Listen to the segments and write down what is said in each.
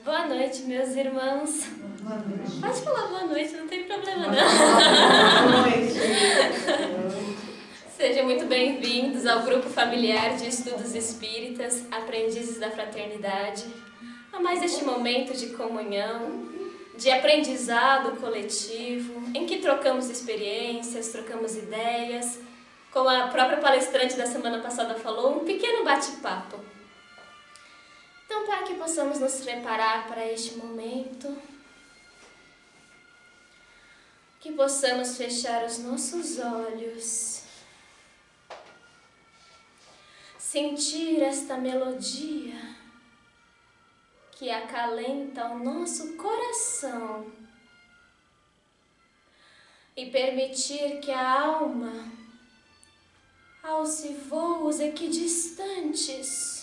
Boa noite, meus irmãos. Boa noite. Pode falar boa noite, não tem problema não. Boa noite. Sejam muito bem-vindos ao Grupo Familiar de Estudos Espíritas, Aprendizes da Fraternidade, a mais este momento de comunhão, de aprendizado coletivo, em que trocamos experiências, trocamos ideias, como a própria palestrante da semana passada falou, um pequeno bate-papo. Então, para que possamos nos preparar para este momento, que possamos fechar os nossos olhos, sentir esta melodia que acalenta o nosso coração e permitir que a alma alce voos equidistantes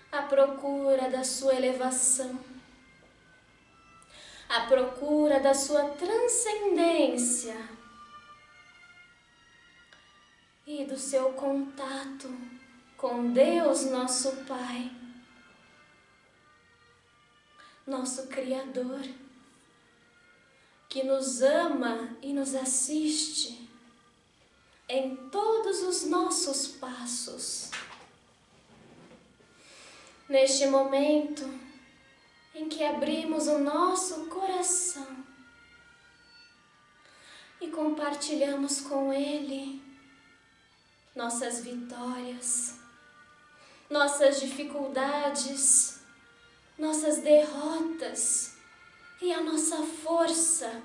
à procura da sua elevação, à procura da sua transcendência e do seu contato com Deus, nosso Pai, nosso Criador, que nos ama e nos assiste em todos os nossos passos. Neste momento em que abrimos o nosso coração e compartilhamos com Ele nossas vitórias, nossas dificuldades, nossas derrotas e a nossa força.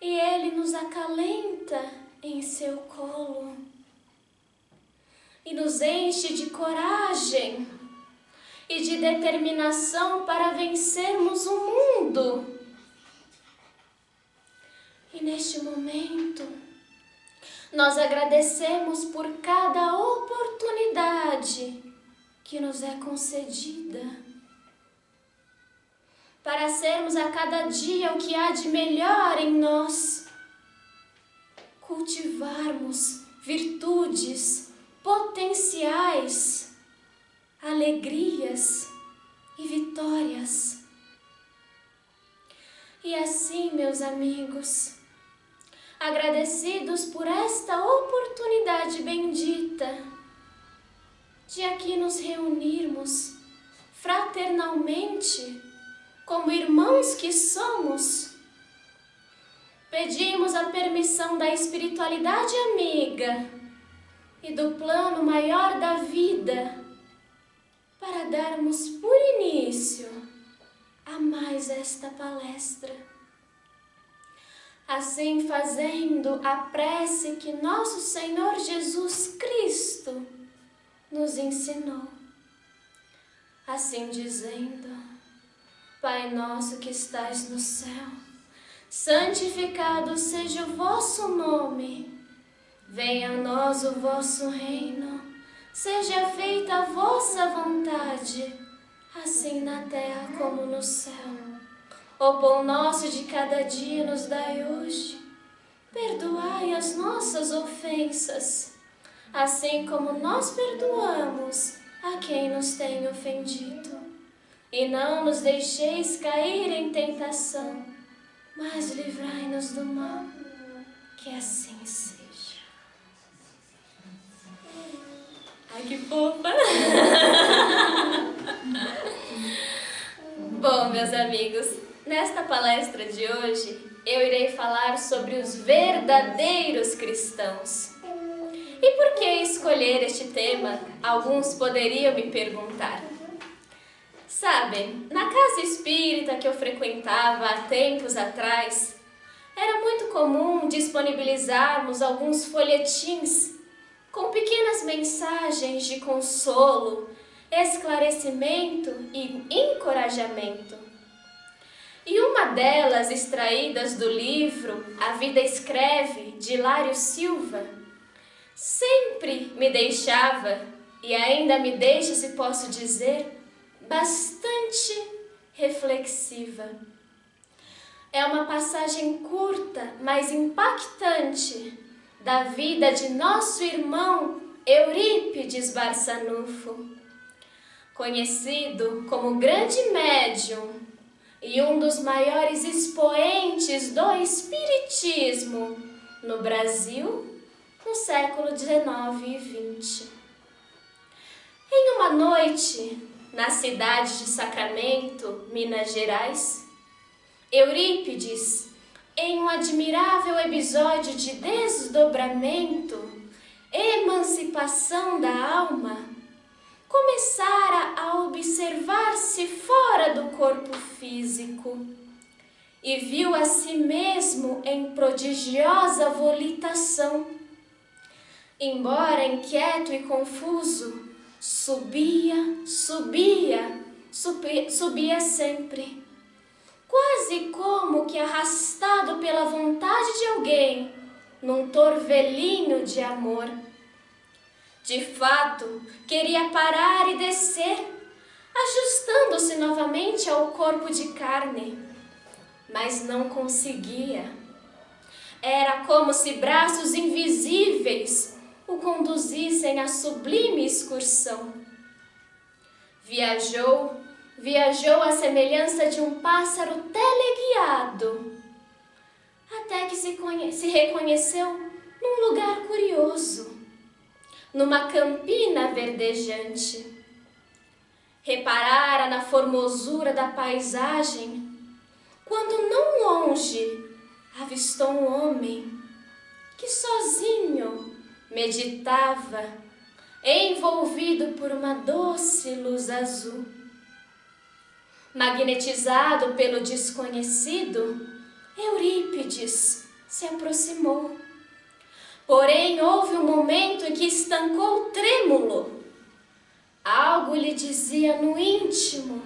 E Ele nos acalenta em seu colo e nos enche de coragem e de determinação para vencermos o mundo. E neste momento, nós agradecemos por cada oportunidade que nos é concedida para sermos a cada dia o que há de melhor em nós, cultivarmos virtudes, potenciais, alegrias e vitórias. E assim, meus amigos, agradecidos por esta oportunidade bendita de aqui nos reunirmos fraternalmente, como irmãos que somos, pedimos a permissão da espiritualidade amiga e do plano maior da vida para darmos por início a mais esta palestra. Assim, fazendo a prece que nosso Senhor Jesus Cristo nos ensinou. Assim dizendo: Pai nosso que estais no céu, santificado seja o vosso nome. Venha a nós o vosso reino, seja feita a vossa vontade, assim na terra como no céu. O pão nosso de cada dia nos dai hoje. Perdoai as nossas ofensas, assim como nós perdoamos a quem nos tem ofendido. E não nos deixeis cair em tentação, mas livrai-nos do mal, que assim seja. Ai, que fofa! Bom, meus amigos, nesta palestra de hoje, eu irei falar sobre os verdadeiros cristãos. E por que escolher este tema? Alguns poderiam me perguntar. Sabem, na casa espírita que eu frequentava há tempos atrás, era muito comum disponibilizarmos alguns folhetins com pequenas mensagens de consolo, esclarecimento e encorajamento. E uma delas, extraídas do livro A Vida Escreve, de Hilário Silva, sempre me deixava, e ainda me deixa, se posso dizer, bastante reflexiva. É uma passagem curta, mas impactante, da vida de nosso irmão Eurípides Barçanufo, conhecido como grande médium e um dos maiores expoentes do espiritismo no Brasil no século XIX e XX. Em uma noite, na cidade de Sacramento, Minas Gerais, Eurípides, em um admirável episódio de desdobramento, emancipação da alma, começara a observar-se fora do corpo físico e viu a si mesmo em prodigiosa volitação. Embora inquieto e confuso, subia sempre, quase como que arrastado pela vontade de alguém num torvelinho de amor. De fato, queria parar e descer, ajustando-se novamente ao corpo de carne, mas não conseguia. Era como se braços invisíveis o conduzissem à sublime excursão. Viajou à semelhança de um pássaro teleguiado, até que se reconheceu num lugar curioso, numa campina verdejante. Reparara na formosura da paisagem, quando não longe avistou um homem que sozinho meditava, envolvido por uma doce luz azul. Magnetizado pelo desconhecido, Eurípides se aproximou. Porém, houve um momento em que estancou trêmulo. Algo lhe dizia no íntimo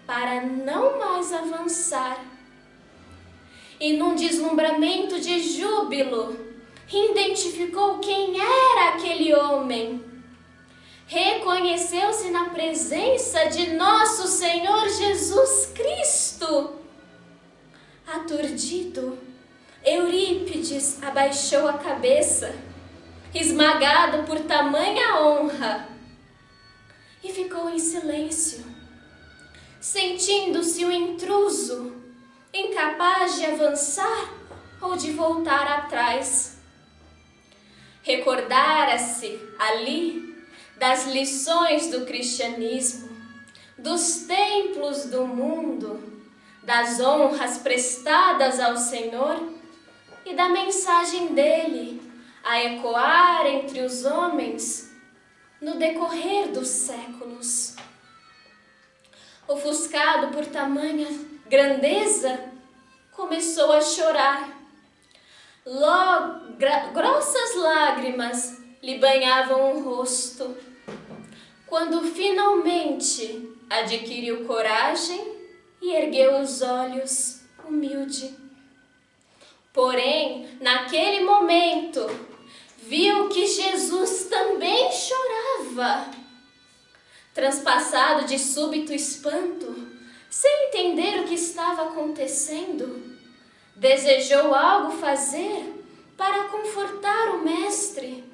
para não mais avançar. E num deslumbramento de júbilo, identificou quem era aquele homem. Reconheceu-se na presença de nosso Senhor Jesus Cristo. Aturdido, Eurípides abaixou a cabeça, esmagado por tamanha honra, e ficou em silêncio, sentindo-se um intruso, incapaz de avançar ou de voltar atrás. Recordara-se ali das lições do cristianismo, dos templos do mundo, das honras prestadas ao Senhor e da mensagem dele a ecoar entre os homens no decorrer dos séculos. Ofuscado por tamanha grandeza, começou a chorar. Grossas lágrimas lhe banhavam o rosto, quando finalmente adquiriu coragem e ergueu os olhos, humilde. Porém, naquele momento, viu que Jesus também chorava. Transpassado de súbito espanto, sem entender o que estava acontecendo, desejou algo fazer para confortar o mestre,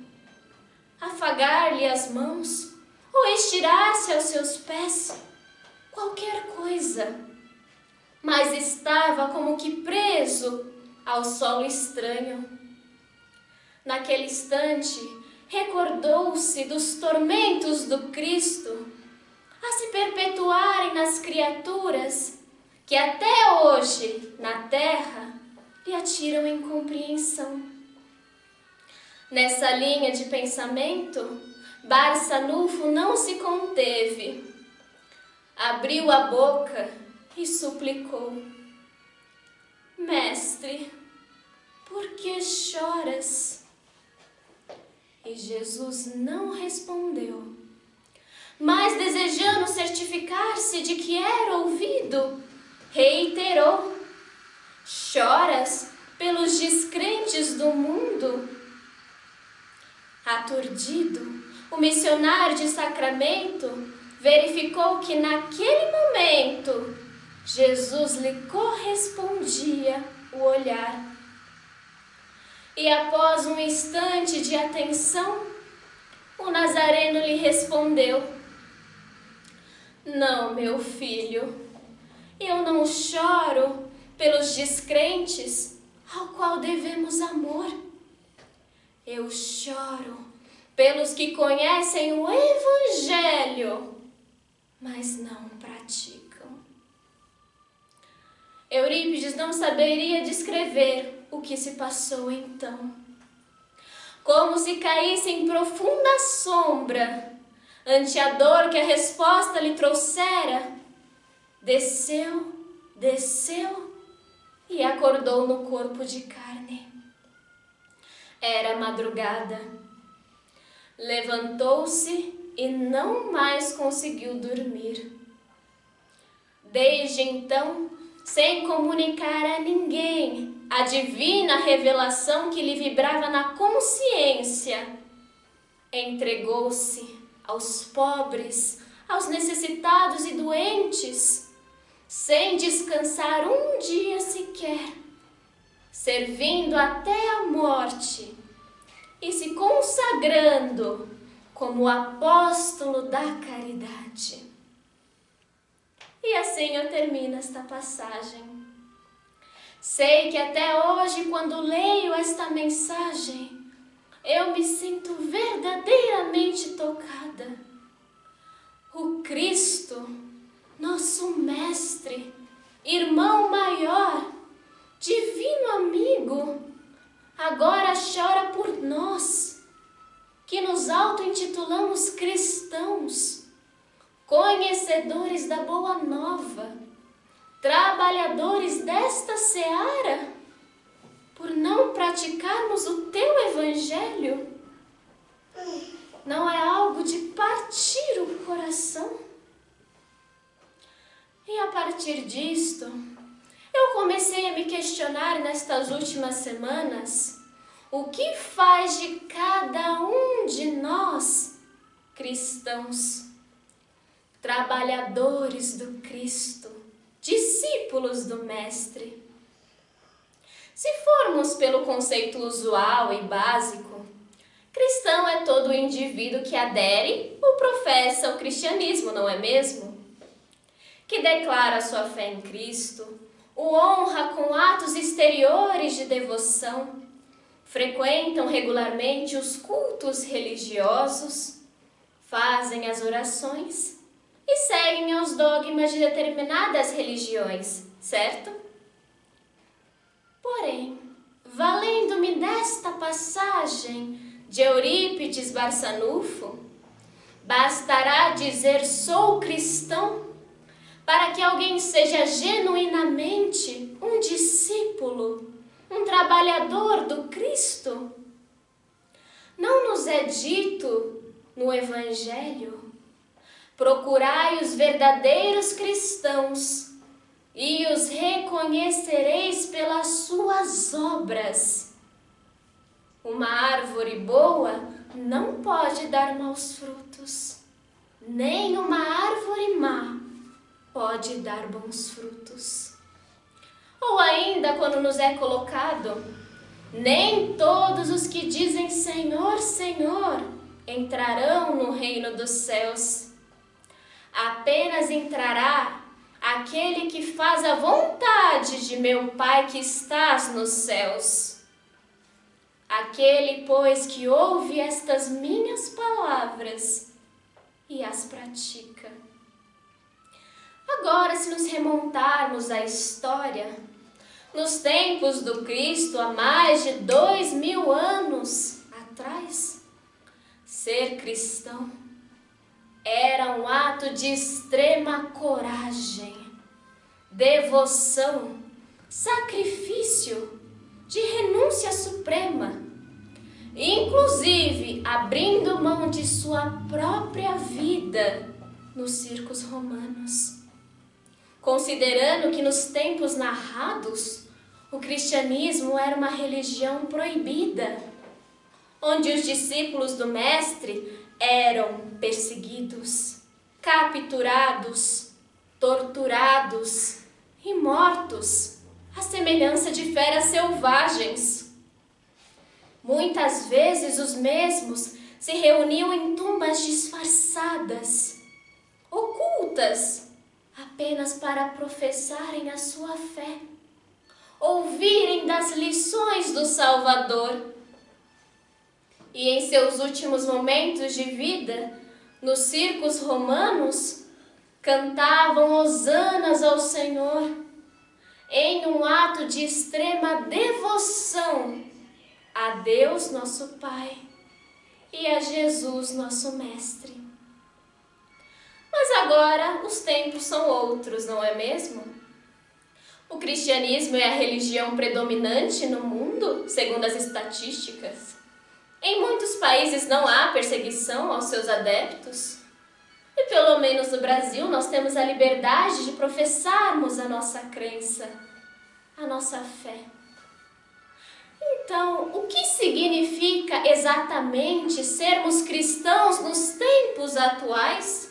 afagar-lhe as mãos ou estirar-se aos seus pés, qualquer coisa, mas estava como que preso ao solo estranho. Naquele instante, recordou-se dos tormentos do Cristo a se perpetuarem nas criaturas que até hoje, na terra, lhe atiram incompreensão. Nessa linha de pensamento, Barçanufo não se conteve. Abriu a boca e suplicou: Mestre, por que choras? E Jesus não respondeu, mas desejando certificar-se de que era ouvido, reiterou: Choras pelos descrentes do mundo? Aturdido, o missionário de Sacramento verificou que naquele momento Jesus lhe correspondia o olhar. E após um instante de atenção, o Nazareno lhe respondeu: Não, meu filho, eu não choro pelos descrentes ao qual devemos amor. Eu choro pelos que conhecem o Evangelho, mas não praticam. Eurípides não saberia descrever o que se passou então. Como se caísse em profunda sombra ante a dor que a resposta lhe trouxera, desceu e acordou no corpo de carne. Era madrugada. Levantou-se e não mais conseguiu dormir. Desde então, sem comunicar a ninguém a divina revelação que lhe vibrava na consciência, entregou-se aos pobres, aos necessitados e doentes, sem descansar um dia sequer, servindo até a morte e se consagrando como apóstolo da caridade. E assim eu termino esta passagem. Sei que até hoje, quando leio esta mensagem, eu me sinto verdadeiramente tocada. O Cristo, nosso Mestre, irmão maior, divino amigo, agora chora por nós, que nos auto-intitulamos cristãos, conhecedores da boa nova, trabalhadores desta seara, por não praticarmos o teu Evangelho. Não é algo de partir o coração? E a partir disto, eu comecei a me questionar nestas últimas semanas o que faz de cada um de nós cristãos, trabalhadores do Cristo, discípulos do Mestre. Se formos pelo conceito usual e básico, cristão é todo indivíduo que adere ou professa o cristianismo, não é mesmo? Que declara sua fé em Cristo, o honra com atos exteriores de devoção, frequentam regularmente os cultos religiosos, fazem as orações e seguem aos dogmas de determinadas religiões, certo? Porém, valendo-me desta passagem de Eurípides Barçanufo, bastará dizer sou cristão para que alguém seja genuinamente um discípulo, um trabalhador do Cristo? Não nos é dito no Evangelho: procurai os verdadeiros cristãos e os reconhecereis pelas suas obras. Uma árvore boa não pode dar maus frutos, nem uma árvore má pode dar bons frutos. Ou ainda, quando nos é colocado: nem todos os que dizem Senhor, Senhor, entrarão no reino dos céus. Apenas entrará aquele que faz a vontade de meu Pai que estás nos céus. Aquele, pois, que ouve estas minhas palavras e as pratica. Agora, se nos remontarmos à história, nos tempos do Cristo, há mais de 2000 anos atrás, ser cristão era um ato de extrema coragem, devoção, sacrifício, de renúncia suprema, inclusive abrindo mão de sua própria vida nos circos romanos. Considerando que nos tempos narrados, o cristianismo era uma religião proibida, onde os discípulos do Mestre eram perseguidos, capturados, torturados e mortos, à semelhança de feras selvagens. Muitas vezes os mesmos se reuniam em tumbas disfarçadas, ocultas, ocultas, apenas para professarem a sua fé, ouvirem das lições do Salvador. E em seus últimos momentos de vida, nos circos romanos, cantavam hosanas ao Senhor, em um ato de extrema devoção a Deus nosso Pai e a Jesus nosso Mestre. Mas agora os tempos são outros, não é mesmo? O cristianismo é a religião predominante no mundo, segundo as estatísticas. Em muitos países não há perseguição aos seus adeptos. E pelo menos no Brasil nós temos a liberdade de professarmos a nossa crença, a nossa fé. Então, o que significa exatamente sermos cristãos nos tempos atuais?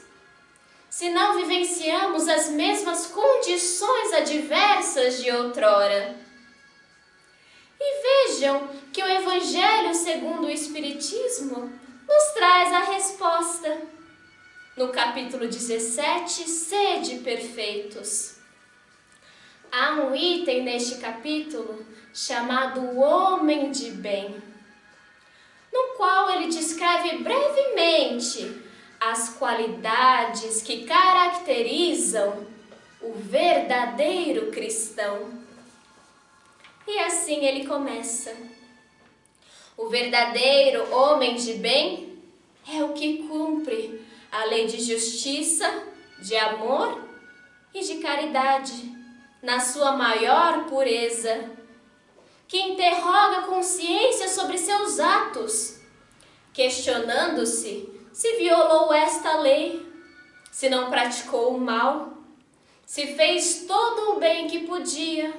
Se não vivenciamos as mesmas condições adversas de outrora. E vejam que o Evangelho segundo o Espiritismo nos traz a resposta. No capítulo 17, sede perfeitos. Há um item neste capítulo chamado o homem de bem, no qual ele descreve brevemente as qualidades que caracterizam o verdadeiro cristão. E assim ele começa. O verdadeiro homem de bem é o que cumpre a lei de justiça, de amor e de caridade, na sua maior pureza, que interroga a consciência sobre seus atos, questionando-se se violou esta lei, se não praticou o mal, se fez todo o bem que podia,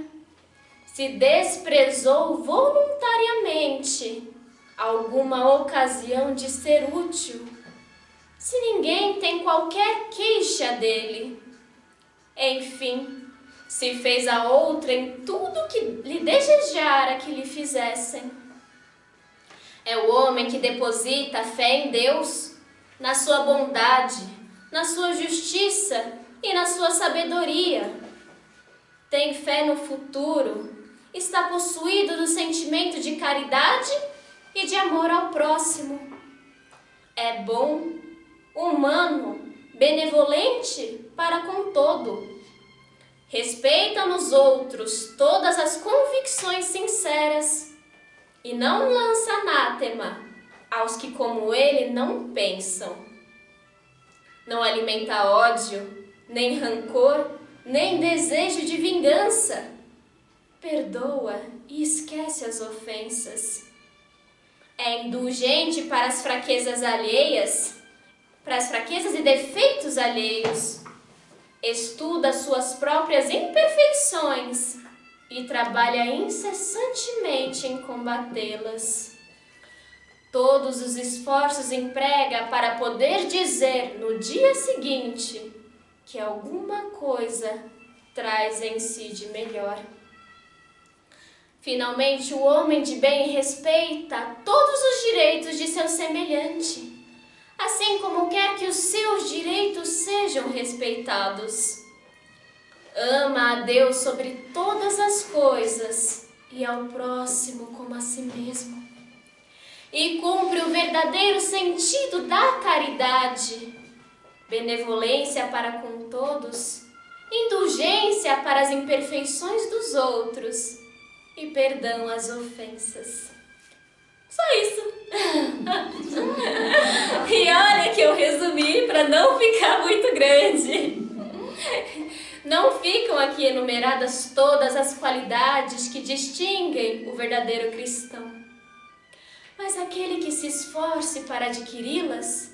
se desprezou voluntariamente alguma ocasião de ser útil, se ninguém tem qualquer queixa dele, enfim, se fez a outrem tudo que lhe desejara que lhe fizessem. É o homem que deposita fé em Deus, na sua bondade, na sua justiça e na sua sabedoria. Tem fé no futuro, está possuído do sentimento de caridade e de amor ao próximo. É bom, humano, benevolente para com todo. Respeita nos outros todas as convicções sinceras e não lança anátema aos que como ele não pensam. Não alimenta ódio, nem rancor, nem desejo de vingança. Perdoa e esquece as ofensas. É indulgente para as fraquezas alheias, para as fraquezas e defeitos alheios. Estuda suas próprias imperfeições e trabalha incessantemente em combatê-las. Todos os esforços emprega para poder dizer no dia seguinte que alguma coisa traz em si de melhor. Finalmente, o homem de bem respeita todos os direitos de seu semelhante, assim como quer que os seus direitos sejam respeitados. Ama a Deus sobre todas as coisas e ao próximo como a si mesmo. E cumpre o verdadeiro sentido da caridade, benevolência para com todos, indulgência para as imperfeições dos outros e perdão às ofensas. Só isso. E olha que eu resumi para não ficar muito grande. Não ficam aqui enumeradas todas as qualidades que distinguem o verdadeiro cristão. Mas aquele que se esforce para adquiri-las,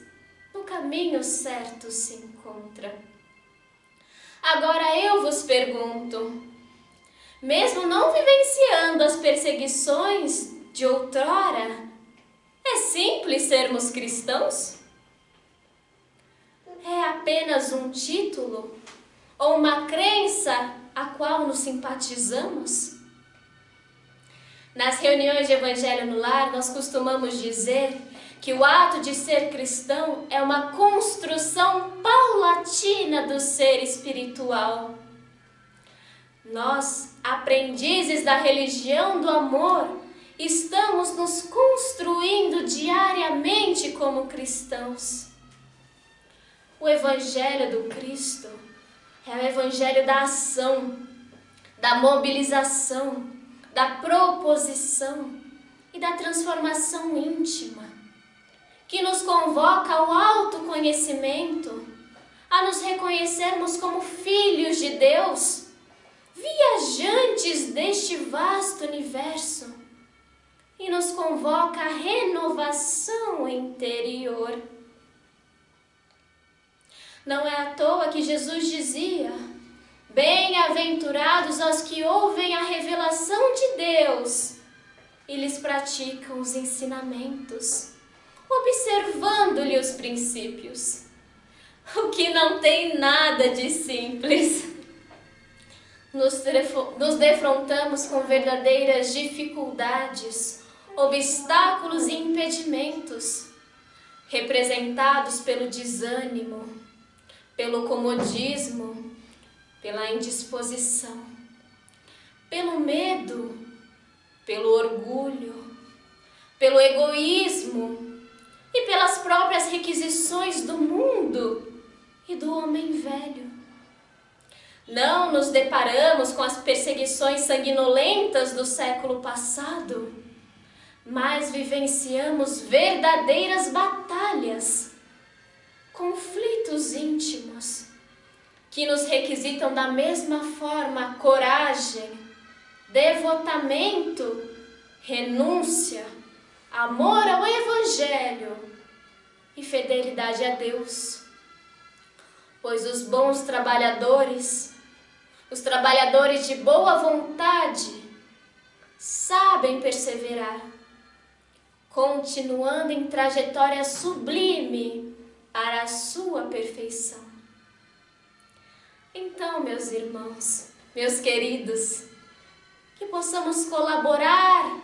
no caminho certo se encontra. Agora eu vos pergunto, mesmo não vivenciando as perseguições de outrora, é simples sermos cristãos? É apenas um título ou uma crença a qual nos simpatizamos? Nas reuniões de Evangelho no Lar, nós costumamos dizer que o ato de ser cristão é uma construção paulatina fatina do ser espiritual. Nós, aprendizes da religião do amor, estamos nos construindo diariamente como cristãos. O Evangelho do Cristo é o Evangelho da ação, da mobilização, da proposição e da transformação íntima, que nos convoca ao autoconhecimento, a nos reconhecermos como filhos de Deus, viajantes deste vasto universo, e nos convoca à renovação interior. Não é à toa que Jesus dizia: bem-aventurados aos que ouvem a revelação de Deus e lhes praticam os ensinamentos, observando-lhe os princípios. O que não tem nada de simples. Nos defrontamos com verdadeiras dificuldades, obstáculos e impedimentos, representados pelo desânimo, pelo comodismo, pela indisposição, pelo medo, pelo orgulho, pelo egoísmo e pelas próprias requisições do mundo e do homem velho. Não nos deparamos com as perseguições sanguinolentas do século passado, mas vivenciamos verdadeiras batalhas, conflitos íntimos, que nos requisitam da mesma forma coragem, devotamento, renúncia, amor ao Evangelho e fidelidade a Deus. Pois os bons trabalhadores, os trabalhadores de boa vontade, sabem perseverar, continuando em trajetória sublime para a sua perfeição. Então, meus irmãos, meus queridos, que possamos colaborar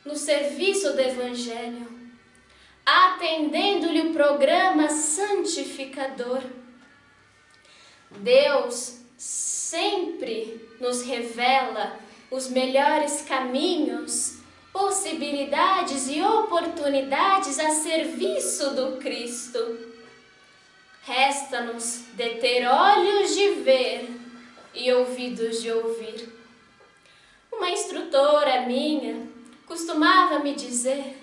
no serviço do Evangelho, atendendo-lhe o programa santificador. Deus sempre nos revela os melhores caminhos, possibilidades e oportunidades a serviço do Cristo. Resta-nos deter olhos de ver e ouvidos de ouvir. Uma instrutora minha costumava me dizer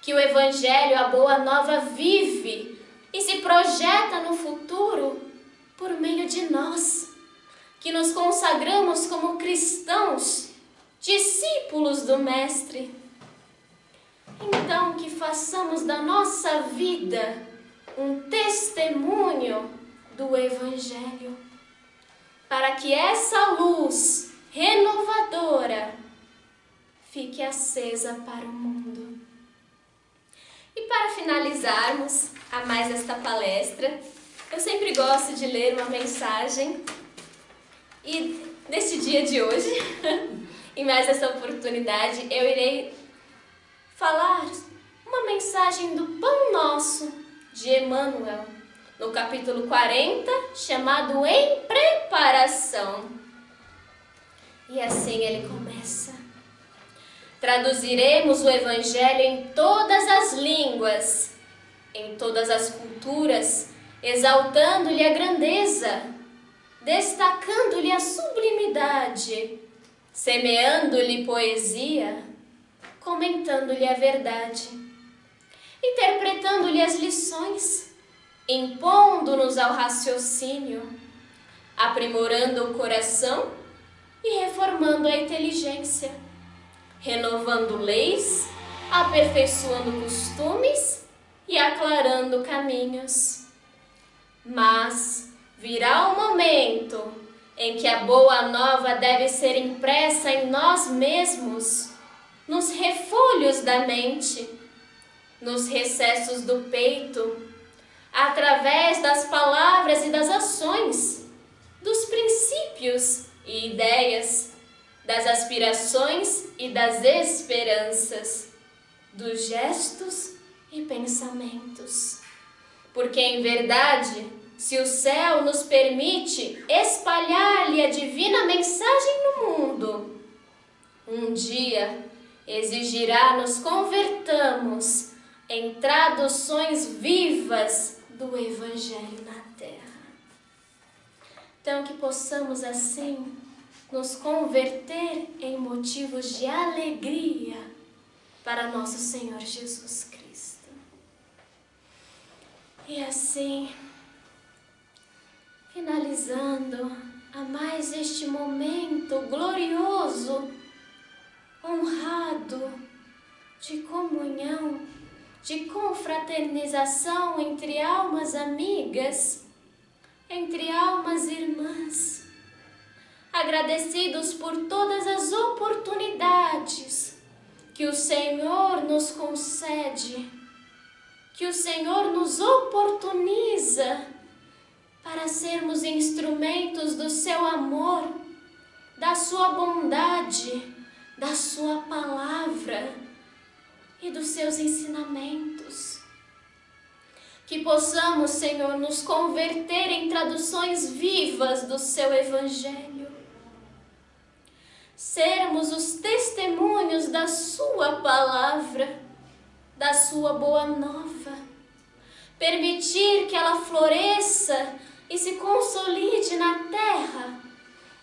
que o Evangelho, a Boa Nova, vive e se projeta no futuro por meio de nós, que nos consagramos como cristãos, discípulos do Mestre. Então, que façamos da nossa vida um testemunho do Evangelho, para que essa luz renovadora fique acesa para o mundo. E para finalizarmos a mais esta palestra, eu sempre gosto de ler uma mensagem, e neste dia de hoje, em mais essa oportunidade, eu irei falar uma mensagem do Pão Nosso de Emmanuel, no capítulo 40, chamado Em Preparação. E assim ele começa: traduziremos o Evangelho em todas as línguas, em todas as culturas, exaltando-lhe a grandeza, destacando-lhe a sublimidade, semeando-lhe poesia, comentando-lhe a verdade, interpretando-lhe as lições, impondo-nos ao raciocínio, aprimorando o coração e reformando a inteligência, renovando leis, aperfeiçoando costumes e aclarando caminhos. Mas virá o momento em que a boa nova deve ser impressa em nós mesmos, nos refolhos da mente, nos recessos do peito, através das palavras e das ações, dos princípios e ideias, das aspirações e das esperanças, dos gestos e pensamentos. Porque, em verdade, se o céu nos permite espalhar-lhe a divina mensagem no mundo, um dia exigirá nos convertamos em traduções vivas do Evangelho na terra. Então, que possamos assim nos converter em motivos de alegria para nosso Senhor Jesus Cristo. E assim, finalizando a mais este momento glorioso, honrado, de comunhão, de confraternização entre almas amigas, entre almas irmãs, agradecidos por todas as oportunidades que o Senhor nos concede, que o Senhor nos oportuniza para sermos instrumentos do seu amor, da sua bondade, da sua palavra e dos seus ensinamentos. Que possamos, Senhor, nos converter em traduções vivas do seu Evangelho. Sermos os testemunhos da sua palavra, da sua boa nova. Permitir que ela floresça e se consolide na terra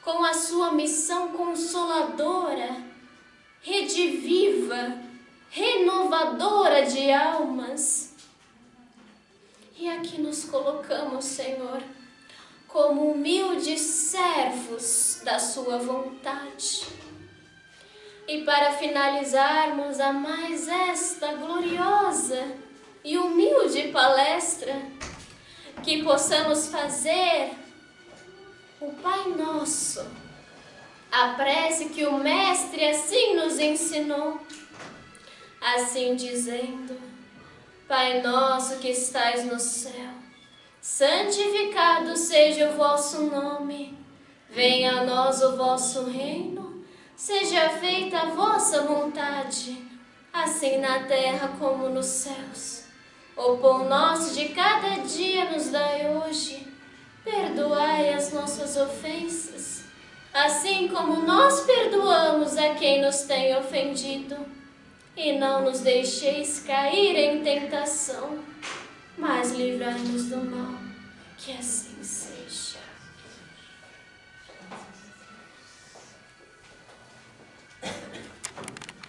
com a sua missão consoladora, rediviva, renovadora de almas. E aqui nos colocamos, Senhor, como humildes servos da sua vontade. E para finalizarmos a mais esta gloriosa e humilde palestra, que possamos fazer o Pai Nosso, a prece que o Mestre assim nos ensinou, assim dizendo: Pai nosso que estais no céu, santificado seja o vosso nome, venha a nós o vosso reino, seja feita a vossa vontade, assim na terra como nos céus. O pão nosso de cada dia nos dai hoje, perdoai as nossas ofensas, assim como nós perdoamos a quem nos tem ofendido. E não nos deixeis cair em tentação, mas livrai-nos do mal, que assim seja.